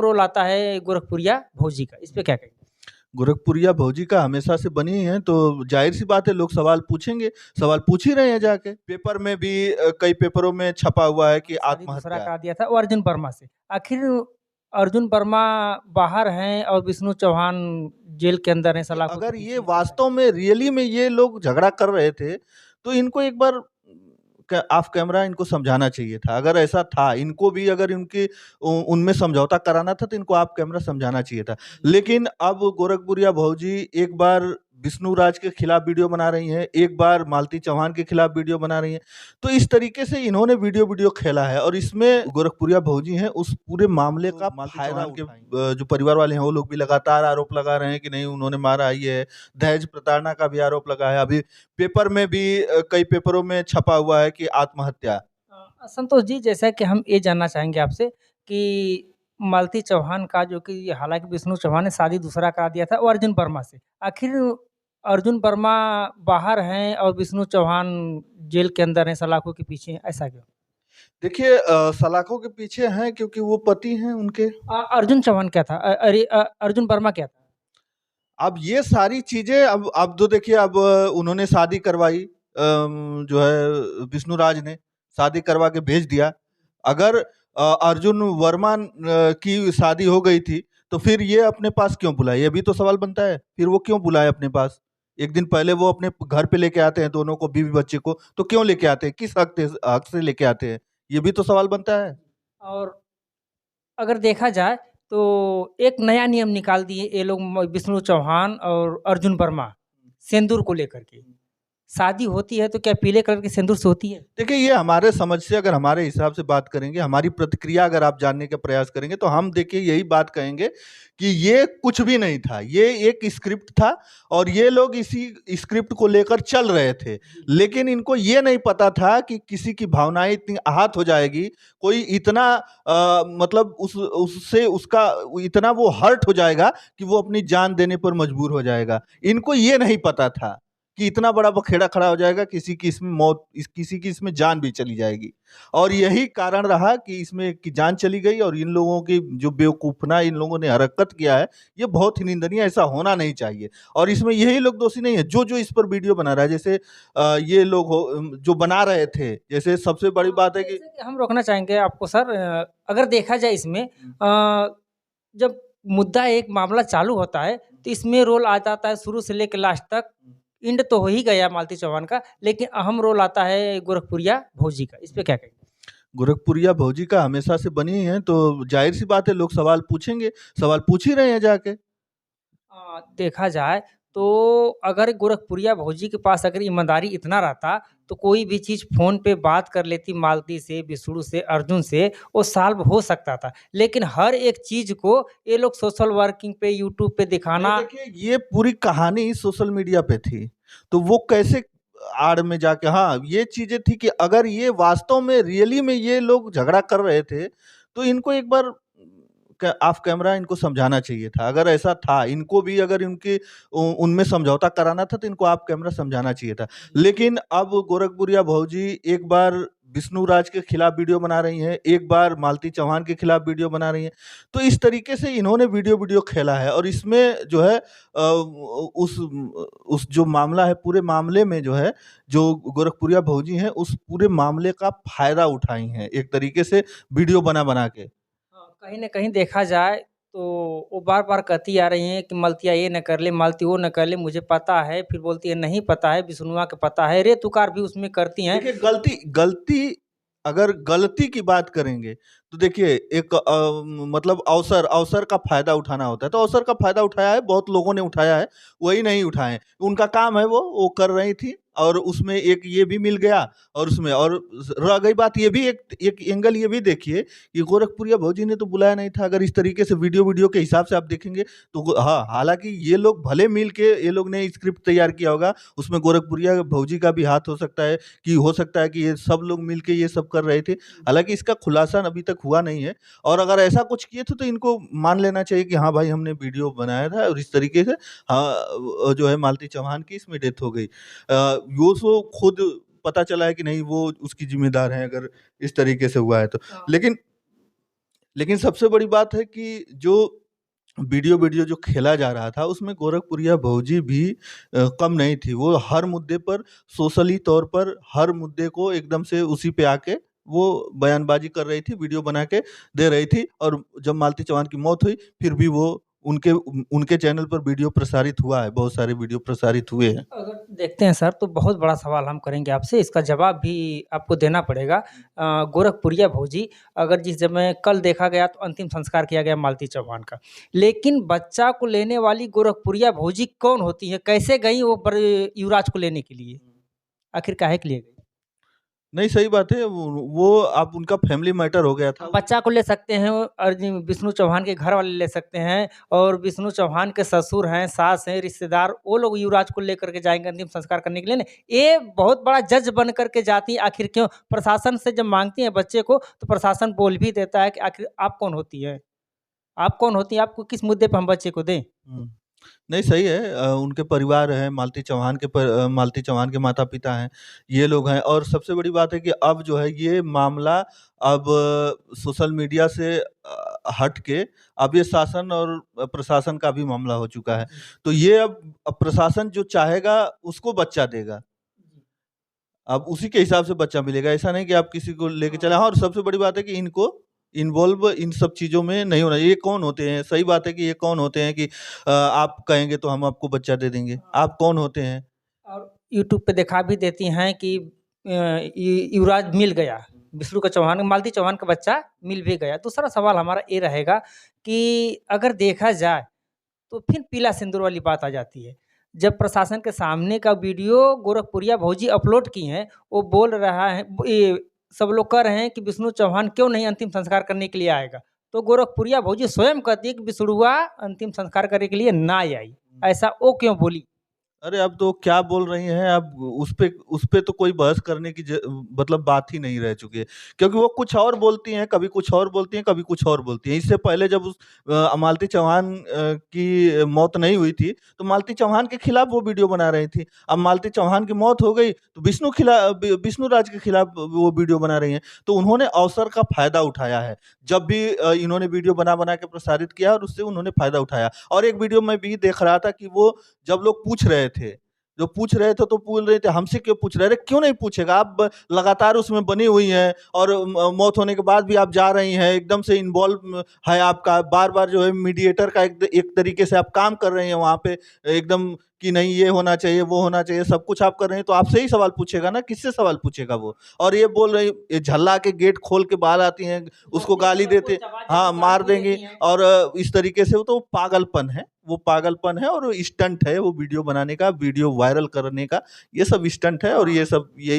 Role आता है गोरखपुरिया भौजी का, इस पे क्या कहेंगे? गोरखपुरिया भौजी का हमेशा से बनी ही हैं, तो ज़ाहिर-सी बात है लोग सवाल पूछेंगे, सवाल पूछ ही रहे हैं जाके। पेपर में भी कई पेपरों में छपा हुआ है कि शादी दूसरा आत्महत्या। करा दिया था वो अर्जुन वर्मा से। आखिर अर्जुन वर्मा बाहर हैं और विष्णु चौहान जेल के अंदर हैं कि सलाखों के अगर ये पीछे हैं, ऐसा वास्तव में रियली में ये लोग झगड़ा कर रहे थे, तो इनको एक बार ऑफ कैमरा इनको समझाना चाहिए था। अगर ऐसा था, इनको भी अगर इनके उनमें समझौता कराना था, तो इनको ऑफ कैमरा समझाना चाहिए था। है? लेकिन अब गोरखपुरिया भौजी एक बार विष्णु राज के खिलाफ वीडियो बना रही हैं, एक बार मालती चौहान के खिलाफ वीडियो बना रही हैं। तो इस तरीके से इन्होंने वीडियो वीडियो खेला है, और इसमें गोरखपुरिया भौजी हैं उस पूरे मामले का फायदा के जो परिवार वाले हैं वो लोग भी लगातार आरोप लगा रहे हैं कि नहीं उन्होंने मारा ही है। दहेज प्रताड़ना का भी आरोप लगा है। अभी पेपर में भी कई पेपरों में छपा हुआ है कि आत्महत्या। संतोष जी, जैसा कि हम ये जानना चाहेंगे आपसे कि मालती चौहान का जो कि हालाँकि विष्णु चौहान ने शादी दूसरा करा दिया था वो अर्जुन वर्मा से। आखिर अर्जुन वर्मा बाहर हैं और विष्णु चौहान जेल के अंदर हैं, सलाखों के पीछे हैं, ऐसा क्यों? देखिए सलाखों के पीछे हैं क्योंकि वो पति हैं उनके। अर्जुन चौहान क्या था? अर्जुन वर्मा क्या था? अब ये सारी चीज़ें अब तो देखिए अब उन्होंने शादी करवाई, जो है विष्णुराज ने शादी करवा के भेज दिया। अगर अर्जुन वर्मा की शादी हो गई थी, तो फिर ये अपने पास क्यों बुलाए? ये भी तो सवाल बनता है। फिर वो क्यों बुलाए अपने पास? एक दिन पहले वो अपने घर पे लेके आते हैं दोनों को, बीवी-बच्चे को, तो क्यों लेके आते हैं? किस हक से लेके आते हैं? ये भी तो सवाल बनता है। और अगर देखा जाए तो एक नया नियम निकाल दिए ये लोग विष्णु चौहान और अर्जुन वर्मा, सिंदूर को लेकर के। शादी होती है तो क्या पीले कलर के सिंदूर से होती है? देखिए, ये हमारे समझ से अगर हमारे हिसाब से बात करेंगे, हमारी प्रतिक्रिया अगर आप जानने का प्रयास करेंगे, तो हम देखिए यही बात कहेंगे कि ये कुछ भी नहीं था। ये एक स्क्रिप्ट था और ये लोग इसी स्क्रिप्ट को लेकर चल रहे थे। लेकिन इनको ये नहीं पता था कि किसी की भावनाएँ इतनी आहत हो जाएगी, कोई इतना मतलब उससे उसका इतना वो हर्ट हो जाएगा कि वो अपनी जान देने पर मजबूर हो जाएगा। इनको ये नहीं पता था कि इतना बड़ा बखेड़ा खड़ा हो जाएगा, किसी की इसमें जान भी चली जाएगी। और यही कारण रहा कि इसमें की जान चली गई, और इन लोगों की जो बेवकूफ़ना इन लोगों ने हरकत किया है, ये बहुत ही निंदनीय, ऐसा होना नहीं चाहिए। और इसमें यही लोग दोषी नहीं है, जो इस पर वीडियो बना रहा है, जैसे ये लोग जो बना रहे थे, जैसे सबसे बड़ी बात है कि जैसे कि हम रोकना चाहेंगे आपको सर, अगर देखा जाए इसमें जब मुद्दा एक मामला चालू होता है तो इसमें रोल आ जाता है शुरू से लेकर लास्ट तक। एंड तो हो ही गया मालती चौहान का, लेकिन अहम रोल आता है गोरखपुरिया भौजी का, इस पे क्या कहेंगे? गोरखपुरिया भौजी का हमेशा से बनी ही हैं, तो ज़ाहिर-सी बात है लोग सवाल पूछेंगे, सवाल पूछ ही रहे हैं जाके। देखा जाए तो अगर गोरखपुरिया भौजी के पास अगर ईमानदारी इतना रहता तो कोई भी चीज़ फ़ोन पे बात कर लेती मालती से, विष्णु से, अर्जुन से, वो सॉल्व हो सकता था। लेकिन हर एक चीज़ को ये लोग सोशल वर्किंग पे, यूट्यूब पे ये दिखाना। देखिए, ये पूरी कहानी सोशल मीडिया पे थी, तो वो कैसे आड़ में जाके, हाँ, ये चीज़ें थी कि अगर ये वास्तव में रियली में ये लोग झगड़ा कर रहे थे, तो इनको एक बार ऑफ कैमरा इनको समझाना चाहिए था। अगर ऐसा था, इनको भी अगर इनके उनमें समझौता कराना था, तो इनको ऑफ कैमरा समझाना चाहिए था। लेकिन अब गोरखपुरिया भौजी एक बार विष्णु राज के खिलाफ वीडियो बना रही हैं, एक बार मालती चौहान के खिलाफ वीडियो बना रही हैं। तो इस तरीके से इन्होंने वीडियो वीडियो खेला है, और इसमें जो है उस जो मामला है, पूरे मामले में जो है, जो गोरखपुरिया भौजी हैं, उस पूरे मामले का फ़ायदा उठाई हैं, एक तरीके से वीडियो बना-बना के। कहीं न कहीं देखा जाए तो वो बार-बार कहती आ रही हैं कि मलतिया ये ना कर ले, मालती वो ना कर ले, मुझे पता है। फिर बोलती है नहीं पता है, विष्णुआ को पता है। रे-तुकार भी उसमें करती हैं। देखिए, गलती अगर गलती की बात करेंगे, तो देखिए एक मतलब अवसर का फ़ायदा उठाना होता है, तो अवसर का फ़ायदा उठाया है, बहुत लोगों ने उठाया है, वही नहीं उठाए हैं। उनका काम है, वो कर रही थी, और उसमें एक ये भी मिल गया, और उसमें और रह गई बात, ये भी एक एंगल ये भी देखिए कि गोरखपुरिया भौजी ने तो बुलाया नहीं था। अगर इस तरीके से वीडियो के हिसाब से आप देखेंगे, तो हाँ, हालाँकि ये लोग भले मिल के ये लोग ने स्क्रिप्ट तैयार किया होगा, उसमें गोरखपुरिया भौजी का भी हाथ हो सकता है कि ये सब लोग मिल के ये सब कर रहे थे। हालाँकि इसका खुलासा अभी तक हुआ नहीं है, और अगर ऐसा कुछ किए थे, तो इनको मान लेना चाहिए कि हाँ भाई, हमने वीडियो बनाया था, और इस तरीके से हाँ, जो है मालती चौहान की इसमें डेथ हो गई। वो सो खुद पता चला है कि नहीं वो उसकी ज़िम्मेदार हैं, अगर इस तरीके से हुआ है तो। हाँ। लेकिन लेकिन सबसे बड़ी बात है कि जो वीडियो वीडियो जो खेला जा रहा था उसमें गोरखपुरिया भौजी भी कम नहीं थी। वो हर मुद्दे पर सोशली तौर पर हर मुद्दे को एकदम से उसी पे आके वो बयानबाजी कर रही थी, वीडियो बना के दे रही थी। और जब मालती चौहान की मौत हुई फिर भी वो उनके चैनल पर वीडियो प्रसारित हुआ है, बहुत सारे वीडियो प्रसारित हुए हैं। अगर देखते हैं सर, तो बहुत बड़ा सवाल हम करेंगे आपसे, इसका जवाब भी आपको देना पड़ेगा। गोरखपुरिया भौजी, अगर जिस समय कल देखा गया तो अंतिम संस्कार किया गया मालती चौहान का, लेकिन बच्चा को लेने वाली गोरखपुरिया भौजी कौन होती है? कैसे गई वो युवराज को लेने के लिए? आखिर काहे के लिए गई? नहीं, सही बात है। वो अब उनका फैमिली मैटर हो गया था। बच्चा को ले सकते हैं और विष्णु चौहान के घर वाले ले सकते हैं, और विष्णु चौहान के ससुर हैं, सास हैं, रिश्तेदार, वो लोग युवराज को लेकर के जाएँगे अंतिम संस्कार करने के लिए ना। ये बहुत बड़ा जज बन कर के जाती है। आखिर क्यों? प्रशासन से जब माँगती हैं बच्चे को, तो प्रशासन बोल भी देता है कि आखिर आप कौन होती हैं? आप कौन होती हैं? आपको किस मुद्दे पे हम बच्चे को दें? हुँ। नहीं, सही है। उनके परिवार है, मालती चौहान के माता-पिता हैं, ये लोग हैं। और सबसे बड़ी बात है कि अब जो है ये मामला अब सोशल मीडिया से हट के अब ये शासन और प्रशासन का भी मामला हो चुका है। तो ये अब प्रशासन जो चाहेगा उसको बच्चा देगा। अब उसी के हिसाब से बच्चा मिलेगा, ऐसा नहीं कि आप किसी को लेके चले। हाँ, और सबसे बड़ी बात है कि इनको इन्वॉल्व इन सब चीज़ों में नहीं होना। ये कौन होते हैं? सही बात है कि ये कौन होते हैं कि आप कहेंगे तो हम आपको बच्चा दे देंगे। आप कौन होते हैं? और यूट्यूब पे दिखा भी देती हैं कि युवराज मिल गया, विष्णु का चौहान मालती चौहान का बच्चा मिल भी गया। दूसरा सवाल हमारा ये रहेगा कि अगर देखा जाए, तो फिर पीला सिंदूर वाली बात आ जाती है। जब प्रशासन के सामने का वीडियो गोरखपुरिया भौजी अपलोड की हैं, वो बोल रहा है, ये सब लोग कह रहे हैं कि विष्णु चौहान क्यों नहीं अंतिम संस्कार करने के लिए आएगा? तो गोरखपुरिया भौजी स्वयं कहती है कि विष्णुआ अंतिम संस्कार करने के लिए ना आई। ऐसा वो क्यों बोली? अरे, अब तो क्या बोल रही हैं, अब उस पे तो कोई बहस करने की मतलब बात ही नहीं रह चुकी है। क्योंकि वो कुछ और बोलती हैं, कभी कुछ और बोलती हैं, कभी कुछ और बोलती हैं। इससे पहले जब मालती चौहान की मौत नहीं हुई थी, तो मालती चौहान के खिलाफ वो वीडियो बना रही थी। अब मालती चौहान की मौत हो गई, तो विष्णु राज के खिलाफ वो वीडियो बना रही हैं। तो उन्होंने अवसर का फ़ायदा उठाया है। जब भी इन्होंने वीडियो बना-बना के प्रसारित किया और उससे उन्होंने फ़ायदा उठाया। और एक वीडियो मैं भी देख रहा था कि वो जब लोग पूछ रहे थे, जो पूछ रहे थे तो बोल रहे थे हमसे क्यों पूछ रहे हैं? अरे क्यों नहीं पूछेगा? आप लगातार उसमें बनी हुई हैं और मौत होने के बाद भी आप जा रही हैं, एकदम से इन्वॉल्व है आपका, बार-बार जो है मीडिएटर का एक तरीके से आप काम कर रहे हैं वहाँ पे, एकदम कि नहीं ये होना चाहिए, वो होना चाहिए, सब कुछ आप कर रहे हैं, तो आपसे ही सवाल पूछेगा ना, किससे सवाल पूछेगा वो? और ये बोल रही, ये झल्ला के गेट खोल के बाहर आती हैं, उसको गाली देते, हाँ, मार देंगी। और इस तरीके से वो तो पागलपन है, वो पागलपन है और स्टंट है वो वीडियो बनाने का, वीडियो वायरल करने का, ये सब स्टंट है और ये सब यही